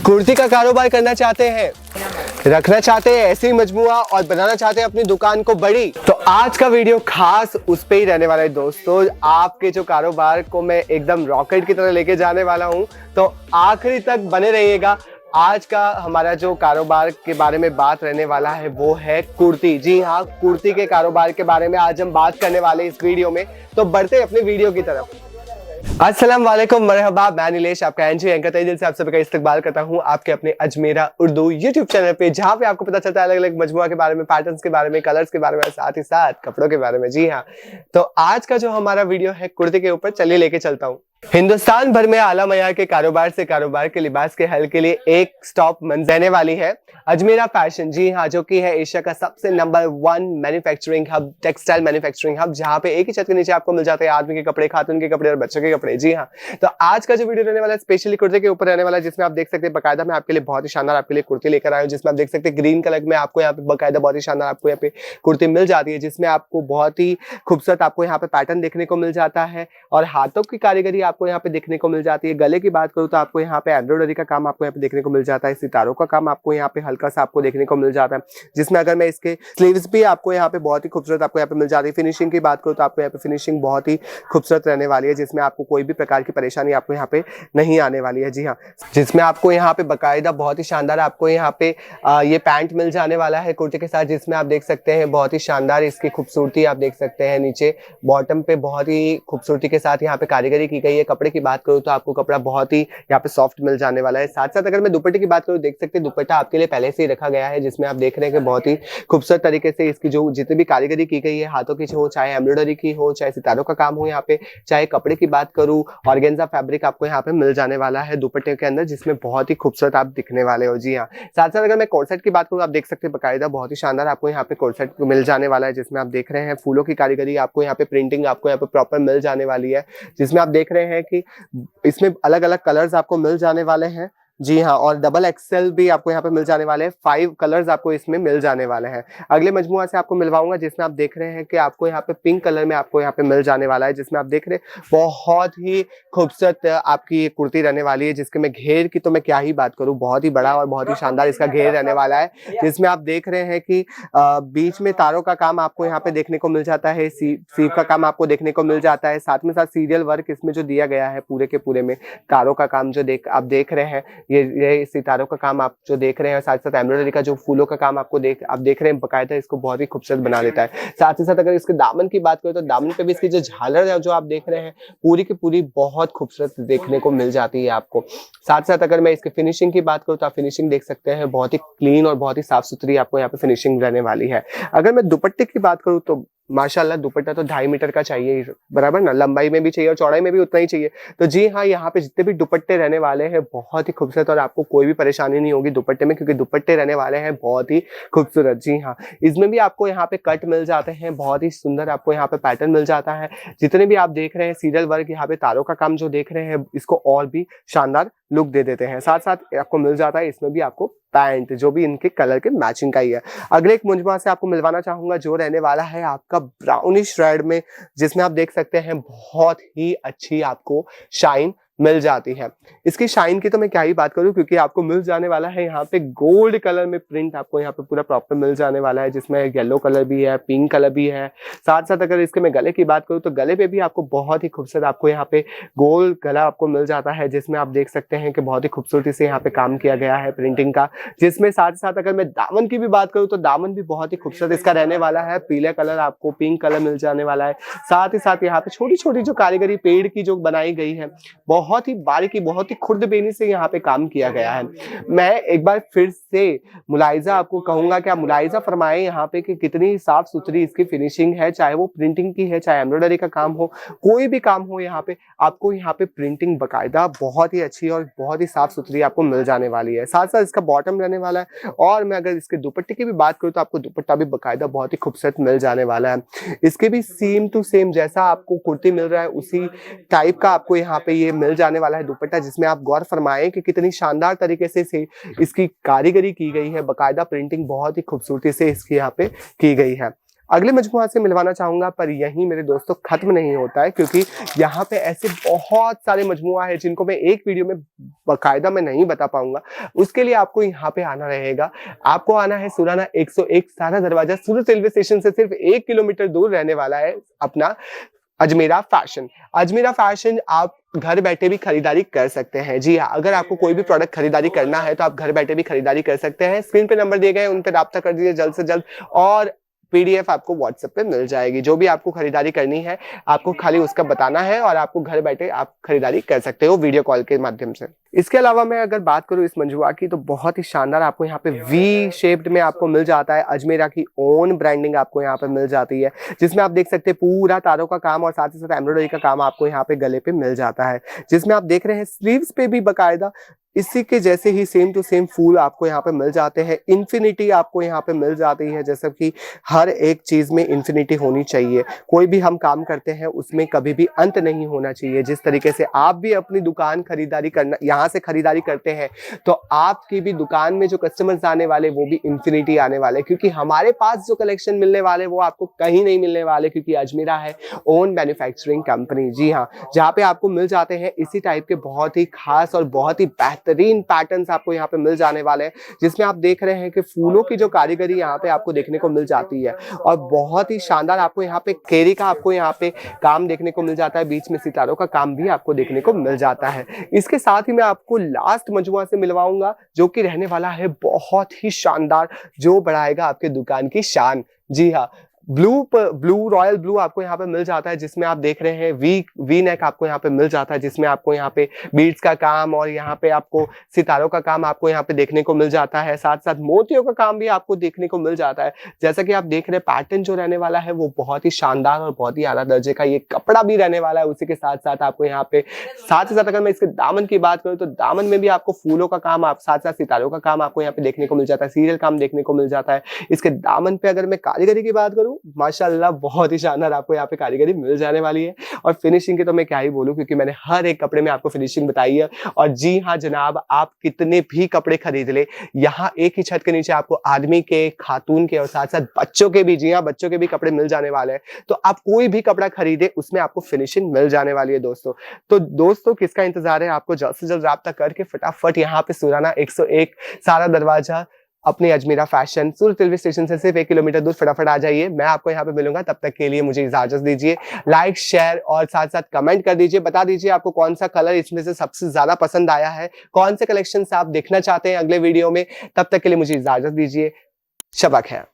कुर्ती का कारोबार करना चाहते हैं, रखना चाहते हैं ऐसी मजमुआ और बनाना चाहते हैं अपनी दुकान को बड़ी, तो आज का वीडियो खास उस पे ही रहने वाला है दोस्तों। आपके जो कारोबार को मैं एकदम रॉकेट की तरह लेके जाने वाला हूं, तो आखिरी तक बने रहिएगा। आज का हमारा जो कारोबार के बारे में बात रहने वाला है वो है कुर्ती। जी हाँ, कुर्ती के कारोबार के बारे में आज हम बात करने वाले इस वीडियो में। तो बढ़ते अपने वीडियो की तरफ। अस्सलाम वालेकुम, मरहबा, मैं नीलेश, आपका एनजी एंकर तहे दिल से आप सबका इस्तकबाल करता हूं आपके अपने अजमेरा उर्दू यूट्यूब चैनल पे, जहां पे आपको पता चलता है अलग अलग मजमुआ के बारे में, पैटर्न्स के बारे में, कलर्स के बारे में, साथ ही साथ कपड़ों के बारे में। जी हाँ, तो आज का जो हमारा वीडियो है कुर्ती के ऊपर, चलिए लेके चलता हूँ। हिंदुस्तान भर में आला मयार के कारोबार से कारोबार के लिबास के हल के लिए एक स्टॉप रहने वाली है अजमेरा फैशन। जी हाँ, जो कि है एशिया का सबसे number 1 manufacturing hub, textile manufacturing hub, जहां पे एक ही छत के नीचे आपको मिल जाते हैं आदमी के कपड़े, खातून के कपड़े और बच्चों के कपड़े। जी हाँ, तो आज का जो वीडियो रहने वाला है स्पेशली कुर्ते के ऊपर रहने वाला है, जिसमें आप देख सकते हैं बकायदा मैं आपके लिए बहुत ही शानदार आपके लिए कुर्ती लेकर आया हूँ, जिसमें आप देख सकते हैं ग्रीन कलर में आपको यहाँ पे बकायदा बहुत ही शानदार आपको यहाँ पे कुर्ती मिल जाती है, जिसमें आपको बहुत ही खूबसूरत आपको यहाँ पे पैटर्न देखने को मिल जाता है और हाथों की कारीगरी आपको यहाँ पे देखने को मिल जाती है। गले की बात करूँ तो आपको यहाँ पे एम्ब्रॉयडरी का काम आपको यहाँ पे देखने को मिल जाता है, सितारों का काम आपको यहाँ पे हल्का सा आपको देखने को मिल जाता है, जिसमें अगर मैं इसके स्लीव्स भी आपको यहाँ पे बहुत ही खूबसूरत आपको यहाँ पे मिल जाती है। फिनिशिंग की बात करूँ तो आपको यहाँ पे फिनिशिंग बहुत ही खूबसूरत रहने वाली है, जिसमें आपको कोई भी प्रकार की परेशानी आपको यहाँ पे नहीं आने वाली है। जी हाँ, जिसमें आपको यहाँ पे बकायदा बहुत ही शानदार आपको यहाँ पे ये पैंट मिल जाने वाला है कुर्ते के साथ, जिसमें आप देख सकते हैं बहुत ही शानदार इसकी खूबसूरती आप देख सकते हैं। नीचे बॉटम पे बहुत ही खूबसूरती के साथ यहाँ पे कारीगरी की गई है। कपड़े की बात करूँ तो आपको कपड़ा बहुत ही यहाँ पे सॉफ्ट मिल जाने वाला है। साथ साथ अगर मैं दुपट्टे की बात करूँ, देख सकते हैं दुपट्टा आपके लिए पहले से ही रखा गया है, जिसमें आप देख रहे हैं कि बहुत ही खूबसूरत तरीके से इसकी जो जितनी भी कारीगरी की गई है, हाथों की हो, चाहे एम्ब्रॉयडरी की हो, चाहे सितारों का काम हो, यहाँ पे चाहे कपड़े की बात करूँ, ऑर्गेन्जा फैब्रिक आपको यहाँ पे मिल जाने वाला है दुपट्टे के अंदर, जिसमें बहुत ही खूबसूरत आप दिखने वाले हो। जी हाँ, साथ साथ अगर मैं कोट सेट की बात करूँ, आप देख सकते हैं बकायदा बहुत ही शानदार आपको यहाँ पे कोट सेट मिल जाने वाला है, जिसमें आप देख रहे हैं फूलों की कारीगरी आपको यहाँ पे प्रिंटिंग आपको यहाँ पे प्रॉपर मिल जाने वाली है, जिसमें आप देख रहे हैं कि इसमें अलग अलग कलर्स आपको मिल जाने वाले हैं। जी हाँ, और डबल एक्सेल भी आपको यहाँ पे मिल जाने वाले हैं। 5 कलर्स आपको इसमें मिल जाने वाले हैं। अगले मजमुआ से आपको मिलवाऊंगा, जिसमें आप देख रहे हैं कि आपको यहाँ पे पिंक कलर में आपको यहाँ पे मिल जाने वाला है, जिसमें आप देख रहे हैं बहुत ही खूबसूरत आपकी ये कुर्ती रहने वाली है, जिसके मैं घेर की तो मैं क्या ही बात करूँ, बहुत ही बड़ा और बहुत ही शानदार इसका घेर रहने वाला है, जिसमें आप देख रहे हैं कि बीच में तारों का काम आपको यहाँ पे देखने को मिल जाता है, सीव का काम आपको देखने को मिल जाता है, साथ में साथ सीरियल वर्क इसमें जो दिया गया है पूरे के पूरे में, तारों का काम जो आप देख रहे हैं, ये सितारों का काम आप जो देख रहे हैं, साथ साथ एम्ब्रॉयडरी का जो फूलों का काम आपको आप देख रहे हैं, बकायदा इसको बहुत ही खूबसूरत बना देता है। साथ ही साथ अगर इसके दामन की बात करें तो दामन पे भी इसकी जो झालर है जो आप देख रहे हैं पूरी की पूरी बहुत खूबसूरत देखने को मिल जाती है आपको। साथ साथ अगर मैं इसकी फिनिशिंग की बात करूँ तो आप फिनिशिंग देख सकते हैं, बहुत ही क्लीन और बहुत ही साफ सुथरी आपको यहाँ पे फिनिशिंग रहने वाली है। अगर मैं दुपट्टे की बात करूँ तो माशाल्लाह दुपट्टा तो 2.5 मीटर का चाहिए, बराबर ना, लंबाई में भी चाहिए और चौड़ाई में भी उतना ही चाहिए। तो जी हाँ, यहाँ पे जितने भी दुपट्टे रहने वाले हैं बहुत ही खूबसूरत और आपको कोई भी परेशानी नहीं होगी दुपट्टे में, क्योंकि दुपट्टे रहने वाले हैं बहुत ही खूबसूरत। जी हाँ, इसमें भी आपको यहाँ पे कट मिल जाते हैं, बहुत ही सुंदर आपको यहाँ पे पैटर्न मिल जाता है। जितने भी आप देख रहे हैं सीरियल वर्क, यहाँ पे तारों का काम जो देख रहे हैं, इसको और भी शानदार लुक दे देते हैं। साथ साथ आपको मिल जाता है इसमें भी आपको पैंट जो भी इनके कलर के मैचिंग का ही है। अगले एक मुजमुआ से आपको मिलवाना चाहूंगा जो रहने वाला है आपका ब्राउनिश रेड में, जिसमें आप देख सकते हैं बहुत ही अच्छी आपको शाइन मिल जाती है। इसकी शाइन की तो मैं क्या ही बात करूं, क्योंकि आपको मिल जाने वाला है यहाँ पे गोल्ड कलर में प्रिंट आपको यहाँ पे पूरा प्रॉपर मिल जाने वाला है, जिसमें येलो कलर भी है, पिंक कलर भी है। साथ साथ अगर इसके मैं गले की बात करूं तो गले पे भी आपको बहुत ही खूबसूरत आपको यहाँ पे गोल्ड गला आपको मिल जाता है, जिसमें आप देख सकते हैं कि बहुत ही खूबसूरती से यहाँ पे काम किया गया है प्रिंटिंग का। जिसमें साथ साथ अगर मैं दामन की भी बात करूँ तो दामन भी बहुत ही खूबसूरत इसका रहने वाला है, पीले कलर आपको पिंक कलर मिल जाने वाला है। साथ ही साथ यहाँ पे छोटी छोटी जो कारीगरी पेड़ की जो बनाई गई है, बहुत ही बारीकी बहुत ही खुर्दबीनी से यहाँ पे काम किया गया है। मैं एक बार फिर से मुलाहिजा आपको कहूंगा कि आप मुलाहिजा फरमाएं यहाँ पे कि कितनी साफ सुथरी इसकी फिनिशिंग है, चाहे वो प्रिंटिंग की है, चाहे एम्ब्रॉयडरी का काम हो, कोई भी काम हो, यहाँ पे आपको यहाँ पे प्रिंटिंग बकायदा बहुत ही अच्छी और बहुत ही साफ सुथरी आपको मिल जाने वाली है। साथ साथ इसका बॉटम रहने वाला है, और मैं अगर इसके दुपट्टे की भी बात करूँ तो आपको दुपट्टा भी बकायदा बहुत ही खूबसूरत मिल जाने वाला है। इसके भी सेम टू सेम जैसा आपको कुर्ती मिल रहा है उसी टाइप का आपको यहाँ पे ये मिल जाने वाला है दुपट्टा, जिसमें आप गौर फरमाएं कि कितनी शानदार तरीके से इसकी कारीगरी की गई है, बकायदा प्रिंटिंग बहुत ही खूबसूरती से इसकी यहाँ पे की गई है। अगले मजमुआ से मिलवाना चाहूंगा, पर यहीं मेरे दोस्तों खत्म नहीं होता है, क्योंकि यहाँ पे ऐसे बहुत सारे मजमुआ है जिनको मैं एक वीडियो में बाकायदा मैं नहीं बता पाऊंगा। उसके लिए आपको यहाँ पे आना रहेगा। आपको आना है सुराना 101 सारा दरवाजा, सूरत रेलवे स्टेशन से सिर्फ 1 किलोमीटर दूर रहने वाला है अपना अजमेरा फैशन। अजमेरा फैशन आप घर बैठे भी खरीदारी कर सकते हैं। जी हाँ, अगर आपको कोई भी प्रोडक्ट खरीदारी करना है तो आप घर बैठे भी खरीदारी कर सकते हैं। स्क्रीन पे नंबर दिए गए हैं, उन पर राब्ता कर दीजिए जल्द से जल्द, और पीडीएफ आपको व्हाट्सएप पे मिल जाएगी। जो भी आपको खरीदारी करनी है आपको खाली उसका बताना है और आपको घर बैठे आप खरीदारी कर सकते हो वीडियो कॉल के माध्यम से। इसके अलावा मैं अगर बात करूं इस मंजुआ की, तो बहुत ही शानदार आपको यहाँ पे वी शेप्ड में आपको मिल जाता है। अजमेरा की ओन ब्रांडिंग आपको यहाँ पे मिल जाती है, जिसमें आप देख सकते हैं पूरा तारों का काम और साथ ही साथ एम्ब्रॉयडरी का काम आपको यहाँ पे गले पे मिल जाता है, जिसमें आप देख रहे हैं स्लीव्स पे भी बकायदा इसी के जैसे ही सेम टू सेम फूल आपको यहाँ पे मिल जाते हैं। इन्फिनिटी आपको यहाँ पे मिल जाती है, जैसे कि हर एक चीज में इन्फिनिटी होनी चाहिए। कोई भी हम काम करते हैं उसमें कभी भी अंत नहीं होना चाहिए। जिस तरीके से आप भी अपनी दुकान खरीदारी करना, यहाँ से खरीदारी करते हैं, तो आपकी भी दुकान में जो कस्टमर्स आने वाले वो भी इन्फिनिटी आने वाले, क्योंकि हमारे पास जो कलेक्शन मिलने वाले वो आपको कहीं नहीं मिलने वाले, क्योंकि अजमेरा है ओन मैन्युफैक्चरिंग कंपनी। जी हाँ, जहाँ पे आपको मिल जाते हैं इसी टाइप के बहुत ही खास और बहुत ही बेहतरीन पैटर्न्स आपको यहाँ पे मिल जाने वाले हैं, जिसमें आप देख रहे हैं कि फूलों की जो कारीगरी यहाँ पे आपको देखने को मिल जाती है, और बहुत ही शानदार आपको यहाँ पे केरी का आपको यहाँ पे काम देखने को मिल जाता है। बीच में सितारों का काम भी आपको देखने को मिल जाता है। इसके साथ ही मैं आपको लास्ट मजमुआ से मिलवाऊंगा, जो कि रहने वाला है बहुत ही शानदार, जो बढ़ाएगा आपके दुकान की शान। जी हाँ, ब्लू रॉयल ब्लू आपको यहाँ पे मिल जाता है, जिसमें आप देख रहे हैं वी नेक आपको यहाँ पे मिल जाता है, जिसमें आपको यहाँ पे बीड्स का काम और यहाँ पे आपको सितारों का काम आपको यहाँ पे देखने को मिल जाता है। साथ साथ मोतियों का काम भी आपको देखने को मिल जाता है। जैसा कि आप देख रहे हैं पैटर्न जो रहने वाला है वो बहुत ही शानदार और बहुत ही आला दर्जे का ये कपड़ा भी रहने वाला है। उसी के साथ साथ आपको यहाँ पे साथ ही साथ अगर मैं इसके दामन की बात करूँ तो दामन में भी आपको फूलों का काम, आप साथ साथ सितारों का काम आपको यहाँ पे देखने को मिल जाता है, सीरियल काम देखने को मिल जाता है। इसके दामन पे अगर मैं कारीगरी की बात करूँ, माशाल्लाह बहुत ही शानदार आपको यहाँ पे कारीगरी मिल जाने वाली है। और फिनिशिंग की तो मैं क्या ही बोलूं, क्योंकि मैंने हर एक कपड़े में आपको फिनिशिंग बताई है। और जी हाँ जनाब, आप कितने भी कपड़े खरीद ले, यहाँ एक ही छत के नीचे आपको आदमी के, खातून के और साथ साथ बच्चों के भी, जी हाँ बच्चों के भी कपड़े मिल जाने वाले हैं। तो आप कोई भी कपड़ा खरीदे उसमें आपको फिनिशिंग मिल जाने वाली है दोस्तों। तो दोस्तों किसका इंतजार है, आपको जल्द से जल्द राब्ता करके फटाफट यहाँ पे सुराना 101 सारा दरवाजा अपने अजमेरा फैशन सूरत रेलवे स्टेशन से सिर्फ 1 किलोमीटर दूर फटाफट आ जाइए। मैं आपको यहाँ पे मिलूंगा, तब तक के लिए मुझे इजाजत दीजिए। लाइक शेयर और साथ साथ कमेंट कर दीजिए, बता दीजिए आपको कौन सा कलर इसमें से सबसे ज्यादा पसंद आया है, कौन से कलेक्शन आप देखना चाहते हैं अगले वीडियो में। तब तक के लिए मुझे इजाजत दीजिए। शबा खैर।